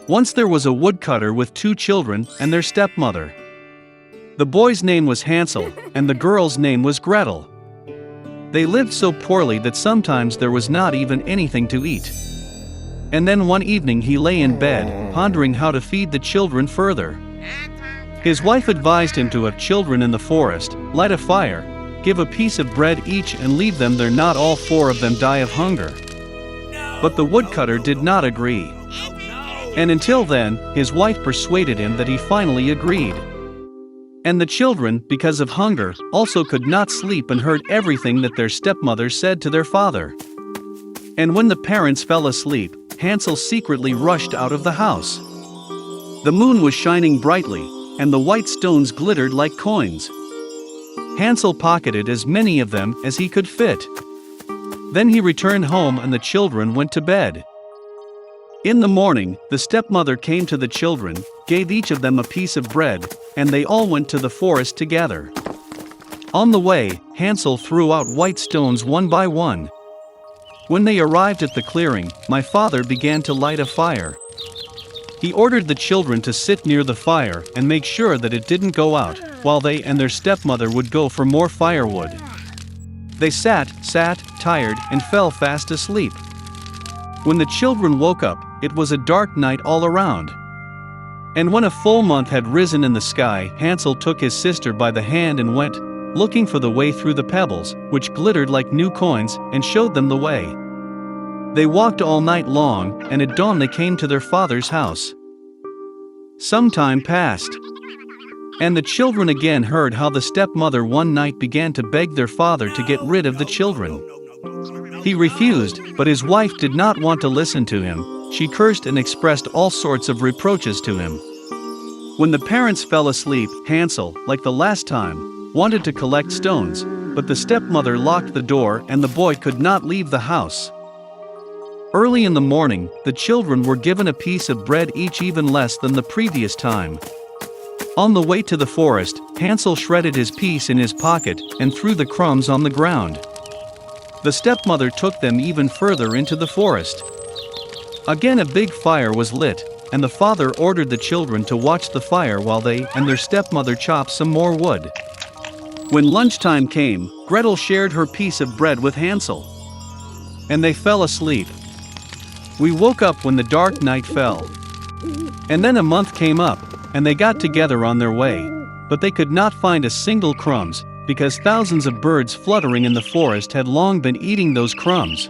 Once there was a woodcutter with 2 children and their stepmother. The boy's name was Hansel, and the girl's name was Gretel. They lived so poorly that sometimes there was not even anything to eat. And then one evening he lay in bed, pondering how to feed the children further. His wife advised him to have children in the forest, light a fire, give a piece of bread each and leave them there, not all 4 of them die of hunger. But the woodcutter did not agree. And until then, his wife persuaded him that he finally agreed. And the children, because of hunger, also could not sleep and heard everything that their stepmother said to their father. And when the parents fell asleep, Hansel secretly rushed out of the house. The moon was shining brightly, and the white stones glittered like coins. Hansel pocketed as many of them as he could fit. Then he returned home and the children went to bed. In the morning, the stepmother came to the children, gave each of them a piece of bread, and they all went to the forest together. On the way, Hansel threw out white stones one by one. When they arrived at the clearing, my father began to light a fire. He ordered the children to sit near the fire and make sure that it didn't go out, while they and their stepmother would go for more firewood. They sat, tired, and fell fast asleep. When the children woke up, it was a dark night all around. And when a full month had risen in the sky, Hansel took his sister by the hand and went, looking for the way through the pebbles, which glittered like new coins, and showed them the way. They walked all night long, and at dawn they came to their father's house. Some time passed. And the children again heard how the stepmother one night began to beg their father to get rid of the children. He refused, but his wife did not want to listen to him. She cursed and expressed all sorts of reproaches to him. When the parents fell asleep, Hansel, like the last time, wanted to collect stones, but the stepmother locked the door and the boy could not leave the house. Early in the morning, the children were given a piece of bread each, even less than the previous time. On the way to the forest, Hansel shredded his piece in his pocket and threw the crumbs on the ground. The stepmother took them even further into the forest. Again a big fire was lit, and the father ordered the children to watch the fire while they and their stepmother chopped some more wood. When lunchtime came, Gretel shared her piece of bread with Hansel. And they fell asleep. We woke up when the dark night fell. And then a month came up, and they got together on their way, but they could not find a single crumbs, because thousands of birds fluttering in the forest had long been eating those crumbs.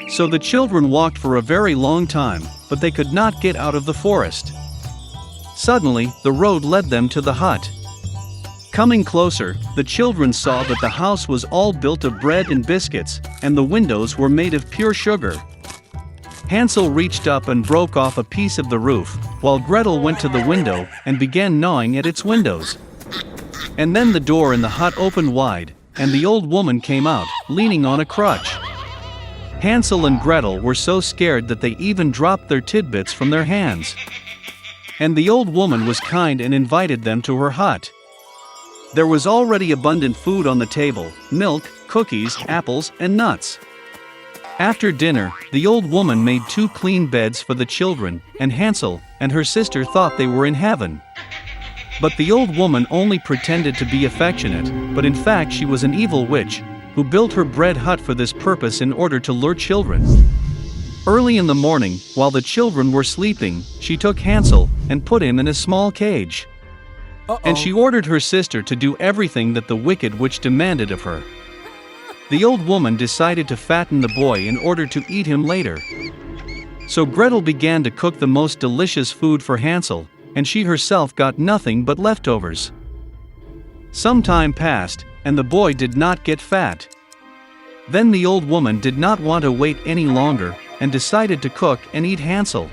So the children walked for a very long time, but they could not get out of the forest. Suddenly, the road led them to the hut. Coming closer, the children saw that the house was all built of bread and biscuits, and the windows were made of pure sugar. Hansel reached up and broke off a piece of the roof, while Gretel went to the window and began gnawing at its windows. And then the door in the hut opened wide, and the old woman came out, leaning on a crutch. Hansel and Gretel were so scared that they even dropped their tidbits from their hands. And the old woman was kind and invited them to her hut. There was already abundant food on the table: milk, cookies, apples, and nuts. After dinner, the old woman made 2 clean beds for the children, and Hansel and her sister thought they were in heaven. But the old woman only pretended to be affectionate, but in fact she was an evil witch, who built her bread hut for this purpose in order to lure children. Early in the morning, while the children were sleeping, she took Hansel and put him in a small cage. And she ordered her sister to do everything that the wicked witch demanded of her. The old woman decided to fatten the boy in order to eat him later. So Gretel began to cook the most delicious food for Hansel, and she herself got nothing but leftovers. Some time passed, and the boy did not get fat. Then the old woman did not want to wait any longer, and decided to cook and eat Hansel.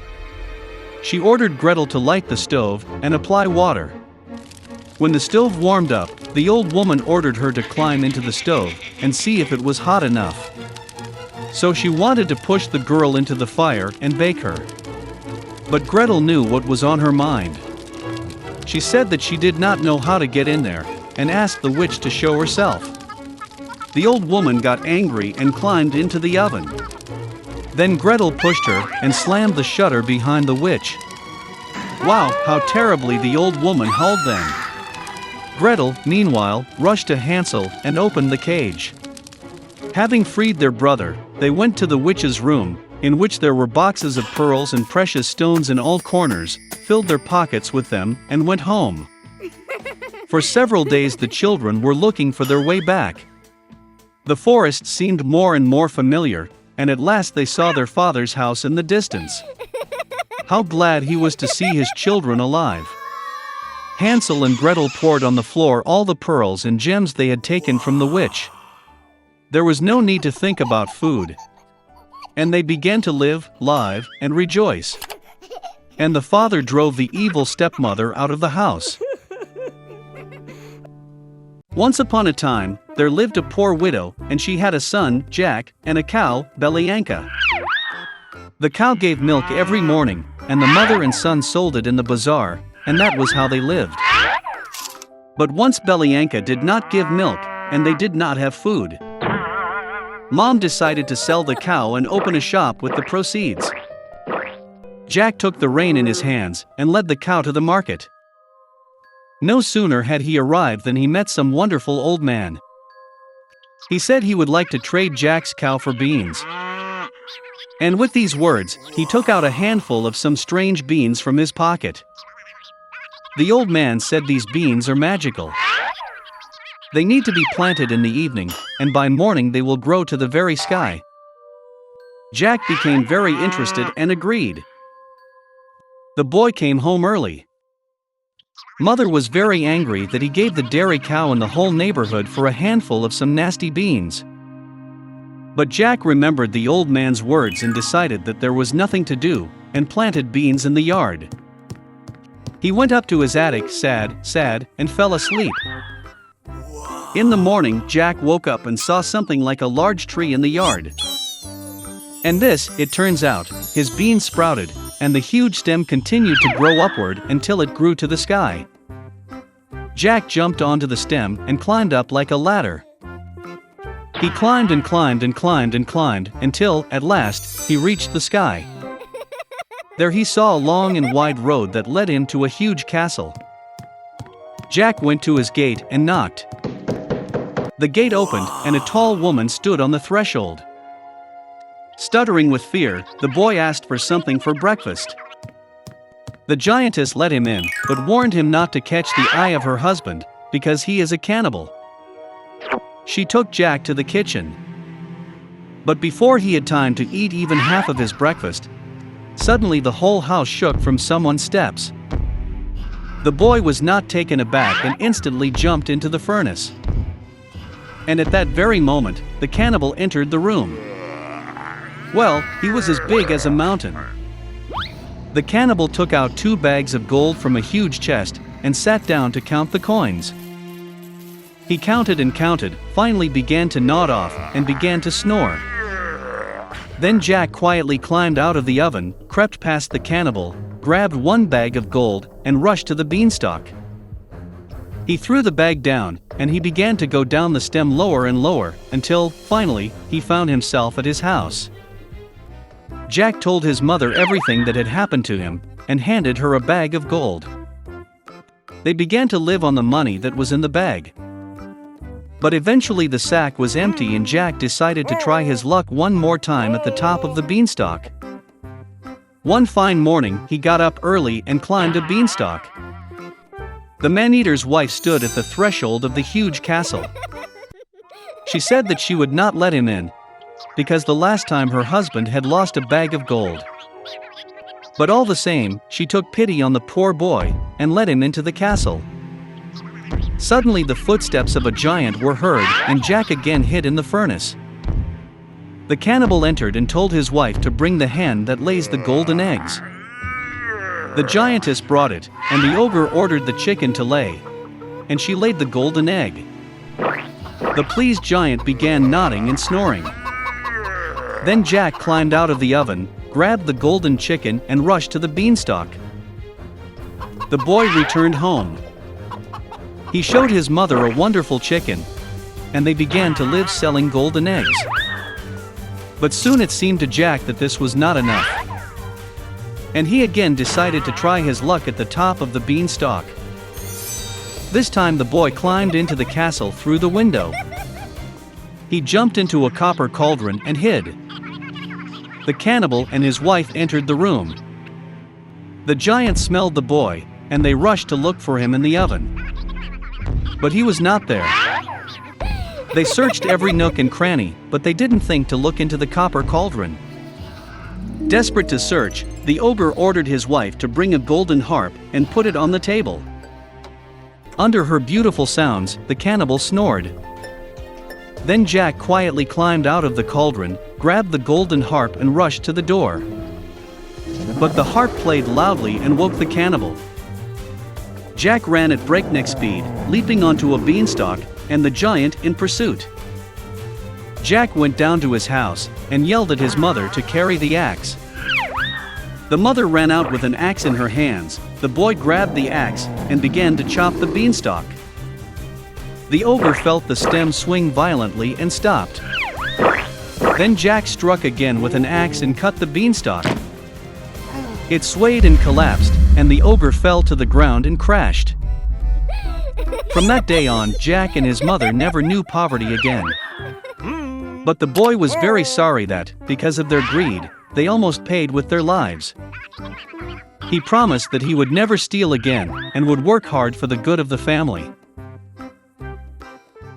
She ordered Gretel to light the stove and apply water. When the stove warmed up, the old woman ordered her to climb into the stove and see if it was hot enough. So she wanted to push the girl into the fire and bake her. But Gretel knew what was on her mind. She said that she did not know how to get in there, and asked the witch to show herself. The old woman got angry and climbed into the oven. Then Gretel pushed her and slammed the shutter behind the witch. Wow, how terribly the old woman howled then. Gretel, meanwhile, rushed to Hansel and opened the cage. Having freed their brother, they went to the witch's room, in which there were boxes of pearls and precious stones in all corners, filled their pockets with them, and went home. For several days the children were looking for their way back. The forest seemed more and more familiar, and at last they saw their father's house in the distance. How glad he was to see his children alive. Hansel and Gretel poured on the floor all the pearls and gems they had taken from the witch. There was no need to think about food. And they began to live, and rejoice. And the father drove the evil stepmother out of the house. Once upon a time, there lived a poor widow, and she had a son, Jack, and a cow, Belyanka. The cow gave milk every morning, and the mother and son sold it in the bazaar, and that was how they lived. But once Belyanka did not give milk, and they did not have food. Mom decided to sell the cow and open a shop with the proceeds. Jack took the rein in his hands and led the cow to the market. No sooner had he arrived than he met some wonderful old man. He said he would like to trade Jack's cow for beans. And with these words, he took out a handful of some strange beans from his pocket. The old man said these beans are magical. They need to be planted in the evening, and by morning they will grow to the very sky. Jack became very interested and agreed. The boy came home early. Mother was very angry that he gave the dairy cow in the whole neighborhood for a handful of some nasty beans. But Jack remembered the old man's words and decided that there was nothing to do, and planted beans in the yard. He went up to his attic sad, and fell asleep. In the morning, Jack woke up and saw something like a large tree in the yard. And this, it turns out, his beans sprouted, and the huge stem continued to grow upward until it grew to the sky. Jack jumped onto the stem and climbed up like a ladder. He climbed and climbed and climbed and climbed until, at last, he reached the sky. There he saw a long and wide road that led him to a huge castle. Jack went to his gate and knocked. The gate opened, and a tall woman stood on the threshold. Stuttering with fear, the boy asked for something for breakfast. The giantess let him in, but warned him not to catch the eye of her husband, because he is a cannibal. She took Jack to the kitchen. But before he had time to eat even half of his breakfast, suddenly the whole house shook from someone's steps. The boy was not taken aback and instantly jumped into the furnace. And at that very moment, the cannibal entered the room. Well, he was as big as a mountain. The cannibal took out 2 bags of gold from a huge chest and sat down to count the coins. He counted and counted, finally began to nod off and began to snore. Then Jack quietly climbed out of the oven, crept past the cannibal, grabbed 1 bag of gold, and rushed to the beanstalk. He threw the bag down, and he began to go down the stem lower and lower, until, finally, he found himself at his house. Jack told his mother everything that had happened to him, and handed her a bag of gold. They began to live on the money that was in the bag. But eventually the sack was empty and Jack decided to try his luck one more time at the top of the beanstalk. One fine morning, he got up early and climbed a beanstalk. The man-eater's wife stood at the threshold of the huge castle. She said that she would not let him in, because the last time her husband had lost a bag of gold. But all the same, she took pity on the poor boy, and let him into the castle. Suddenly the footsteps of a giant were heard, and Jack again hid in the furnace. The cannibal entered and told his wife to bring the hen that lays the golden eggs. The giantess brought it, and the ogre ordered the chicken to lay. And she laid the golden egg. The pleased giant began nodding and snoring. Then Jack climbed out of the oven, grabbed the golden chicken and rushed to the beanstalk. The boy returned home. He showed his mother a wonderful chicken, and they began to live selling golden eggs. But soon it seemed to Jack that this was not enough. And he again decided to try his luck at the top of the beanstalk. This time the boy climbed into the castle through the window. He jumped into a copper cauldron and hid. The cannibal and his wife entered the room. The giant smelled the boy, and they rushed to look for him in the oven. But he was not there. They searched every nook and cranny, but they didn't think to look into the copper cauldron. Desperate to search, the ogre ordered his wife to bring a golden harp and put it on the table. Under her beautiful sounds, the cannibal snored. Then Jack quietly climbed out of the cauldron, grabbed the golden harp and rushed to the door. But the harp played loudly and woke the cannibal. Jack ran at breakneck speed, leaping onto a beanstalk, and the giant in pursuit. Jack went down to his house and yelled at his mother to carry the axe. The mother ran out with an axe in her hands. The boy grabbed the axe and began to chop the beanstalk. The ogre felt the stem swing violently and stopped. Then Jack struck again with an axe and cut the beanstalk. It swayed and collapsed, and the ogre fell to the ground and crashed. From that day on, Jack and his mother never knew poverty again. But the boy was very sorry that, because of their greed, they almost paid with their lives. He promised that he would never steal again and would work hard for the good of the family.